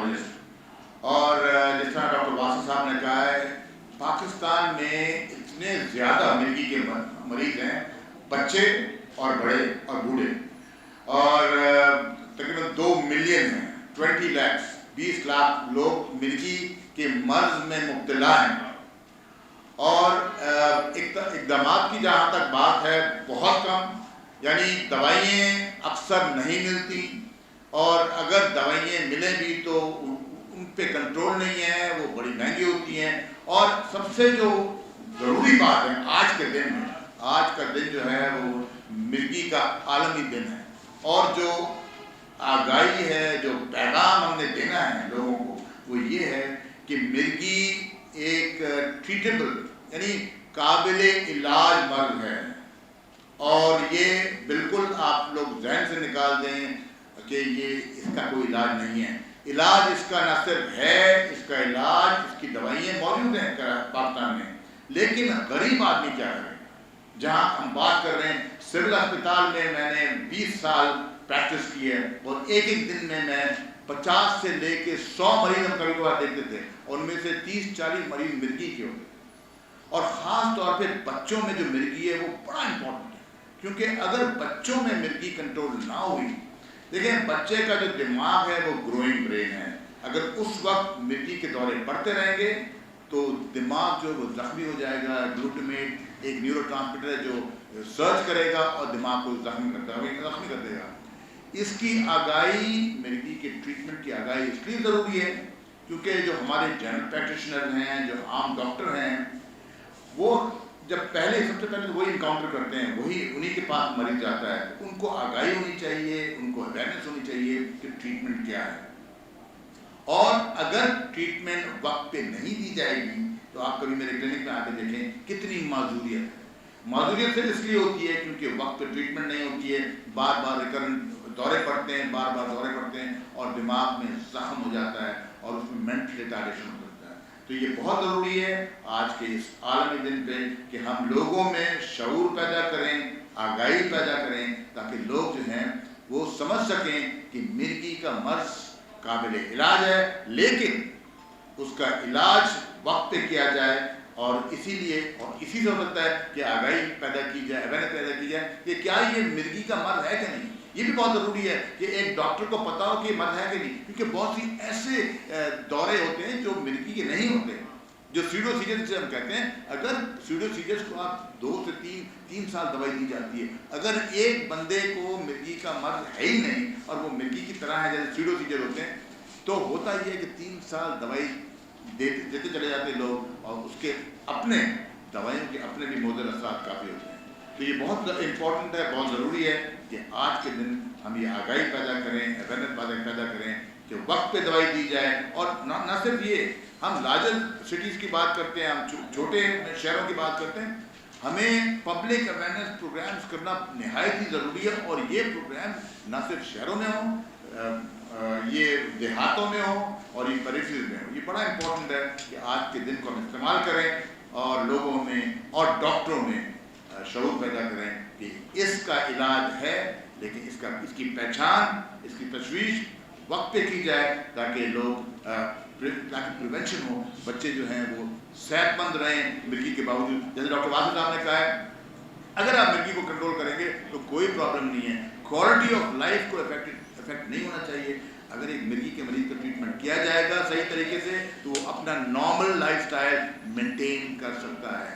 Neurologist, और जिस तरह डॉक्टर वासिफ साहब ने कहा है, पाकिस्तान में इतने ज़्यादा मिर्गी के मरीज़ हैं, बच्चे और बड़े और बूढ़े, और तकरीबन 2 मिलियन हैं, 20 लाख 20 लाख लोग मिर्गी के मर्ज में मुब्तला हैं। और इक़दामात की जहाँ तक बात है, बहुत कम, यानी दवाइयाँ अक्सर नहीं मिलती, और अगर दवाइयाँ मिलें भी तो उन पे कंट्रोल नहीं है, वो बड़ी महंगी होती हैं। और सबसे जो ज़रूरी बात है आज के दिन में, आज का दिन जो है वो मिर्गी का आलमी दिन है, और जो आगाही है, जो पैगाम हमने देना है लोगों को, वो ये है कि मिर्गी एक ट्रीटेबल यानी काबिल इलाज मर्ज है, और ये बिल्कुल आप लोग जहन से निकाल दें कि ये इसका कोई इलाज नहीं है। इलाज इसका न सिर्फ है, इसका इलाज, इसकी दवाइयाँ मौजूद हैं पाकिस्तान में, लेकिन गरीब आदमी क्या करे। जहाँ हम बात कर रहे हैं, सिविल अस्पताल में मैंने 20 साल प्रैक्टिस की है, और एक दिन में मैं 50 से लेके 100 मरीज हम कभी कभार देखते थे, उनमें से 30-40 मरीज मिर्गी के होते। और ख़ास तौर पे बच्चों में जो मिर्गी है वो बड़ा इम्पोर्टेंट है, क्योंकि अगर बच्चों में मिर्गी कंट्रोल ना हुई, देखें बच्चे का जो दिमाग है वो ग्रोइंग ब्रेन है, अगर उस वक्त मिर्गी के दौरे पड़ते रहेंगे तो दिमाग जो वो ज़ख्मी हो जाएगा। ग्लूटामेट एक न्यूरोट्रांसमीटर है जो सर्च करेगा और दिमाग को ज़ख्मी कर देगा। इसकी आगाही, मिर्गी के ट्रीटमेंट की आगाही इसलिए ज़रूरी है क्योंकि जो हमारे जनरल प्रैक्टिशनर हैं, जो आम डॉक्टर हैं, वो जब सबसे पहले तो वही इनकाउंटर करते हैं, वही उन्हीं के पास मरीज जाता है, उनको आगाही होनी चाहिए, उनको अवेयरनेस होनी चाहिए कि ट्रीटमेंट क्या है। और अगर ट्रीटमेंट वक्त पे नहीं दी जाएगी तो आप कभी मेरे क्लिनिक में आके देखें कितनी माजूरियत है। माजूरियत सिर्फ इसलिए होती है क्योंकि वक्त पे ट्रीटमेंट नहीं होती है, बार बार रिकरेंट दौरे पड़ते हैं, बार बार दौरे पड़ते हैं, और दिमाग में जख्म हो जाता है और उसमें मेंटल रिटार्डेशन हो जाता है। तो ये बहुत ज़रूरी है आज के इस आलमी दिन पे कि हम लोगों में शऊर पैदा करें, आगाही पैदा करें, ताकि लोग जो हैं वो समझ सकें कि मिर्गी का मर्ज काबिल इलाज है, लेकिन उसका इलाज वक्त पे किया जाए। और इसीलिए और इसी से हो सकता है कि आगाही पैदा की जाए, अवेयरनेस पैदा की जाए कि क्या ये मिर्गी का मर्ज है कि नहीं। ये भी बहुत ज़रूरी है कि एक डॉक्टर को पता हो कि मर्ज है कि नहीं, क्योंकि बहुत सी ऐसे दौरे होते हैं जो मिर्गी के नहीं होते, जो सीडोसीजस जिसे हम कहते हैं। अगर सीडोसीजस को आप 2 से 3 साल दवाई दी जाती है, अगर एक बंदे को मिर्गी का मर्ज है ही नहीं और वो मिर्गी की तरह है जैसे सीडोसीजस होते हैं, तो होता ये है कि 3 साल दवाई देते चले जाते लोग, और उसके अपने दवाइयों के अपने भी मुज़र असरात काफ़ी होते हैं। तो ये बहुत इम्पोर्टेंट है, बहुत ज़रूरी है कि आज के दिन हम ये आगाही पैदा करें, अवेयरनेस पैदा करें कि वक्त पे दवाई दी जाए। और न सिर्फ ये, हम लार्जर सिटीज़ की बात करते हैं, हम छोटे शहरों की बात करते हैं, हमें पब्लिक अवेयरनेस प्रोग्राम्स करना नहायत ही ज़रूरी है। और ये प्रोग्राम न सिर्फ शहरों में हो, ये देहातों में हो और ये पेरिफेरीज में हो। ये बड़ा इम्पोर्टेंट है कि आज के दिन को हम इस्तेमाल करें और लोगों में और डॉक्टरों में शऊर पैदा करें कि इसका इलाज है, लेकिन इसकी पहचान, इसकी तशवीश वक्त पे की जाए ताकि प्रिवेंशन हो, बच्चे जो हैं वो सेहतमंद रहें मिर्गी के बावजूद। जैसे डॉक्टर वासिफ साहब ने कहा है, अगर आप मिर्गी को कंट्रोल करेंगे तो कोई प्रॉब्लम नहीं है, क्वालिटी ऑफ लाइफ को इफेक्ट नहीं होना चाहिए। अगर एक मिर्गी के मरीज का ट्रीटमेंट किया जाएगा सही तरीके से तो वो अपना नॉर्मल लाइफस्टाइल मेंटेन कर सकता है।